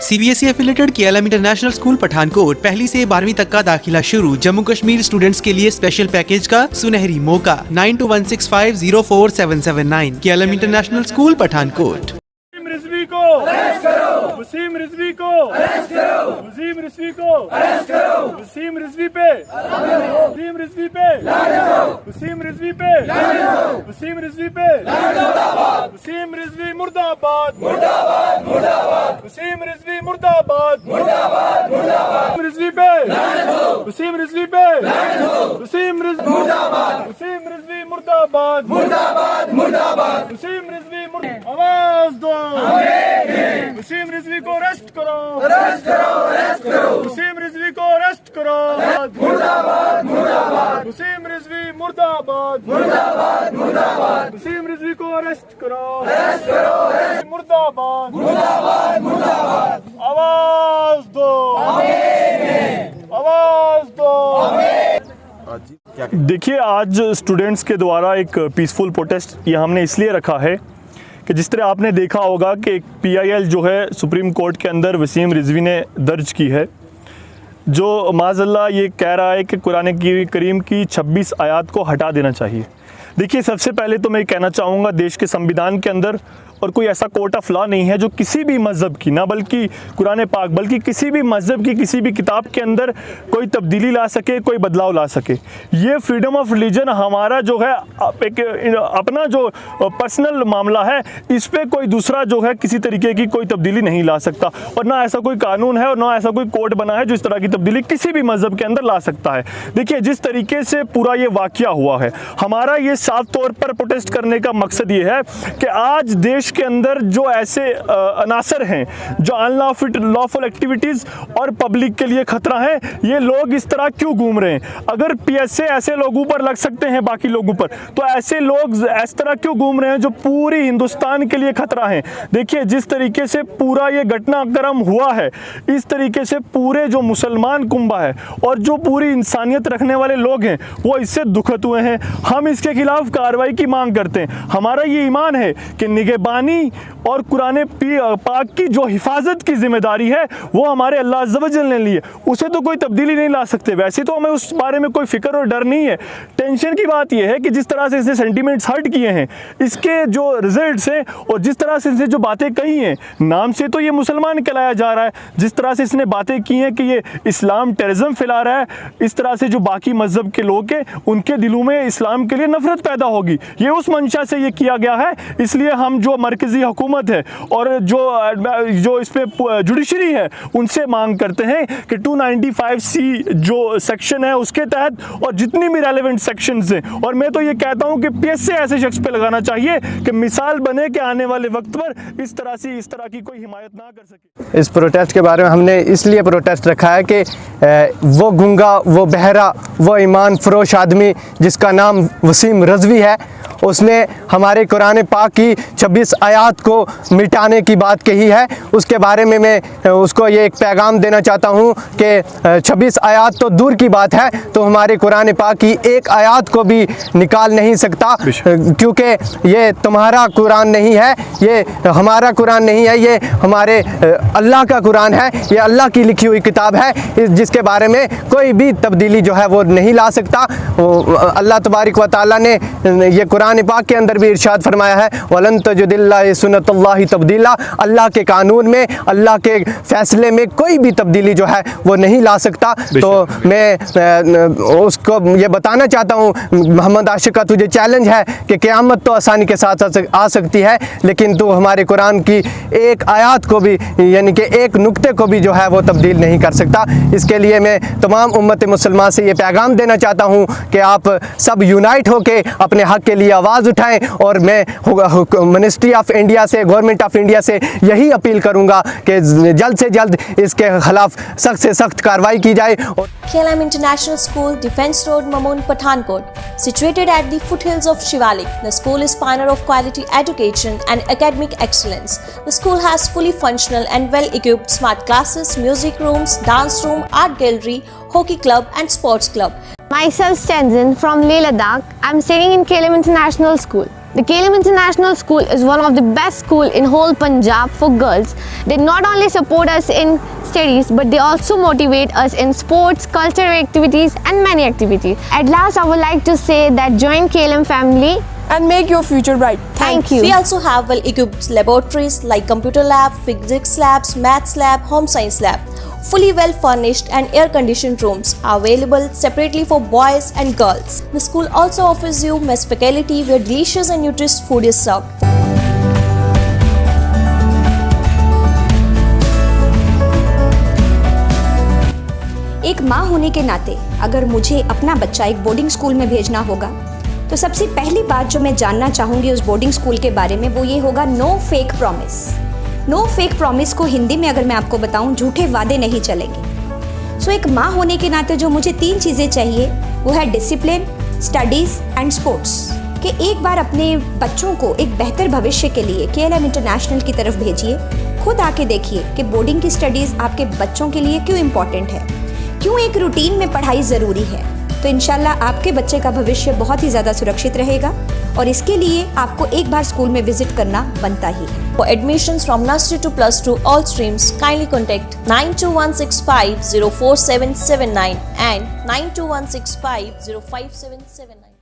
CBSE affiliated KLM international school Pathankot 1 से 12वीं तक का दाखिला शुरू। जम्मू कश्मीर स्टूडेंट्स के लिए स्पेशल पैकेज का सुनहरी मौका। 9216504779। KLM international school Pathankot. Waseem Rizvi को अरेस्ट करो। वसीम रिजवी को अरेस्ट करो। वसीम रिजवी पे वसीम रिजवी पे वसीम रिजवी पे वसीम रिजवी पे वसीम रिजवी मुर्दाबाद मुर्दाबाद मुर्दाबाद। वसीम रिजवी मुर्दाबाद मुर्दाबाद मुर्दाबाद। रिजवी पे वसीम रिजवी पे वसीम रिजवी मुर्दाबाद वसीम रिजवी मुर्दाबाद मुर्दाबाद मुर्दाबाद। वसीम रिजवी आवाज दो। वसीम रिजवी को अरेस्ट करो अरेस्ट करो अरेस्ट करो। वसीम रिजवी को अरेस्ट करो मुर्दाबाद मुर्दाबाद। वसीम रिजवी मुर्दाबाद मुर्दाबाद मुर्दाबाद। वसीम रिजवी को अरेस्ट करो मुर्दाबाद मुर्दाबाद मुर्दाबाद। आवाज दो आवाज दो। देखिए, आज स्टूडेंट्स के द्वारा एक पीसफुल प्रोटेस्ट ये हमने इसलिए रखा है कि जिस तरह आपने देखा होगा कि एक PIL जो है सुप्रीम कोर्ट के अंदर वसीम रिजवी ने दर्ज की है, जो माज़अल्लाह ये कह रहा है कि कुरान करीम की 26 आयत को हटा देना चाहिए। देखिए, सबसे पहले तो मैं कहना चाहूँगा, देश के संविधान के अंदर और कोई ऐसा कोर्ट ऑफ लॉ नहीं है जो किसी भी मज़हब की, ना बल्कि कुरान पाक, बल्कि किसी भी मज़हब की किसी भी किताब के अंदर कोई तब्दीली ला सके, कोई बदलाव ला सके। ये फ्रीडम ऑफ रिलीजन हमारा जो है एक अपना जो पर्सनल मामला है, इस पर कोई दूसरा जो है किसी तरीके की कोई तब्दीली नहीं ला सकता, और ना ऐसा कोई कानून है और ना ऐसा कोई कोर्ट बना है जो इस तरह की तब्दीली किसी भी मज़हब के अंदर ला सकता है। देखिए, जिस तरीके से पूरा ये वाक़या हुआ है, हमारा ये साफ तौर पर प्रोटेस्ट करने का मकसद ये है कि आज देश के अंदर जो ऐसे अनासर हैं जो अनलॉफुल एक्टिविटीज़ और पब्लिक के लिए खतरा है, ये लोग इस तरह क्यों घूम रहे हैं? अगर PSA ऐसे लोगों पर लग सकते हैं, बाकी लोगों पर, तो ऐसे लोग इस तरह क्यों घूम रहे हैं जो पूरी हिंदुस्तान के लिए खतरा है? देखिए, जिस तरीके से पूरा ये घटनाक्रम हुआ है, इस तरीके से पूरे जो मुसलमान कुंबा है और जो पूरी इंसानियत रखने वाले लोग हैं वो इससे दुखित हुए हैं। हम इसके खिलाफ कार्रवाई की मांग करते हैं। हमारा ये ईमान है कि निगहबानी और कुरान पाक की जो हिफाजत की जिम्मेदारी है वो हमारे अल्लाह अज़्ज़ व जल ने ली है, उसे तो कोई तब्दीली नहीं ला सकते। वैसे तो हमें उस बारे में कोई फिक्र और डर नहीं है। टेंशन की बात यह है कि जिस तरह से इसने सेंटीमेंट्स हर्ट किए हैं, इसके जो रिजल्ट्स हैं और जिस तरह से इसने जो बातें कही हैं, नाम से तो ये मुसलमान कहलाया जा रहा है, जिस तरह से इसने बातें की हैं कि ये इस्लाम टेररिज्म फैला रहा है, इस तरह से जो बाकी मजहब के लोग हैं उनके दिलों में इस्लाम के लिए नफरत पैदा होगी, ये उस मंशा से ये किया गया है। इसलिए हम जो मरकज़ी हुकूमत है और जो इस पे जुडिशरी है उनसे मांग करते हैं कि 295C जो सेक्शन है उसके तहत और जितनी भी रेलेवेंट सेक्शंस हैं, और मैं तो ये कहता हूं कि PSA ऐसे शख्स पे लगाना चाहिए कि मिसाल बने कि आने वाले वक्त पर इस तरह की कोई हिमायत ना कर सके। इस प्रोटेस्ट के बारे में हमने इसलिए प्रोटेस्ट रखा है कि वो गूंगा, वो बहरा, वो ईमान फरोश आदमी जिसका नाम वसीम रिजवी है, उसने हमारे कुरान पाक की 26 आयत को मिटाने की बात कही है। उसके बारे में मैं उसको ये एक पैगाम देना चाहता हूँ कि 26 आयत तो दूर की बात है, तो हमारे कुरान पाक की एक आयत को भी निकाल नहीं सकता, क्योंकि ये तुम्हारा कुरान नहीं है, ये हमारा कुरान नहीं है, ये हमारे अल्लाह का कुरान है, ये अल्लाह की लिखी हुई किताब है, जिसके बारे में कोई भी तब्दीली जो है वो नहीं ला सकता। अल्लाह तबारक व तआला ने ये कुरान पाक के अंदर भी इरशाद फरमाया है, वलन तजिदिल्लाहि सुन्नतुल्लाहि तब्दीला, अल्लाह के कानून में, अल्लाह के फैसले में कोई भी तब्दीली जो है वो नहीं ला सकता। तो मैं उसको ये बताना चाहता हूँ, मोहम्मद आशिक का तुझे चैलेंज है कि क़यामत तो आसानी के साथ आ सकती है, लेकिन तू हमारे कुरान की एक आयत को भी, यानी कि एक नुक्ते को भी जो है वो तब्दील नहीं कर सकता। इसके लिए मैं तमाम उम्मत मुसलमान से ये पैगाम देना चाहता हूँ कि आप सब यूनाइट होके अपने हक़ के लिए आवाज़ उठाएं, और मैं मिनिस्ट्री ऑफ इंडिया से, गवर्नमेंट ऑफ इंडिया से यही अपील करूंगा कि जल्द से जल्द इसके खिलाफ सख्त से सख्त कार्रवाई की जाए। KLM International School, Defence Road, Mamoon, Pathankot, situated at the foothills of Shivalik. The school is pioneer of quality education and academic excellence. The school has fully functional and well-equipped smart classes, music rooms, dance room, art gallery, hockey club and sports club. Myself Tenzin from Leh Ladakh. I'm studying in KLM International School. The KLM International School is one of the best schools in whole Punjab for girls. They not only support us in studies, but they also motivate us in sports, cultural activities and many activities. At last, I would like to say that join KLM family and make your future bright. Thank you. We also have well-equipped laboratories like computer lab, physics labs, maths lab, home science lab. Fully well-furnished and air-conditioned rooms are available separately for boys and girls. The school also offers you mess faculty where delicious and nutritious food is served. एक माँ होने के नाते अगर मुझे अपना बच्चा एक बोर्डिंग स्कूल में भेजना होगा तो सबसे पहली बात जो मैं जानना चाहूँगी उस बोर्डिंग स्कूल के बारे में वो ये होगा no fake promise. No fake promise को हिंदी में अगर मैं आपको बताऊँ, झूठे वादे नहीं चलेंगे। सो एक माँ होने के नाते जो मुझे 3 चीज़ें चाहिए वो है डिसिप्लिन, स्टडीज़ एंड स्पोर्ट्स। कि एक बार अपने बच्चों को एक बेहतर भविष्य के लिए KLM इंटरनेशनल की तरफ भेजिए। खुद आके देखिए कि बोर्डिंग की स्टडीज़ आपके बच्चों के लिए क्यों इम्पॉर्टेंट है, क्यों एक रूटीन में पढ़ाई ज़रूरी है। तो इंशाल्लाह आपके बच्चे का भविष्य बहुत ही ज़्यादा सुरक्षित रहेगा और इसके लिए आपको एक बार स्कूल में विजिट करना बनता ही है। For admissions from nursery to +2 all streams, kindly contact 9216504779 and 9216505779.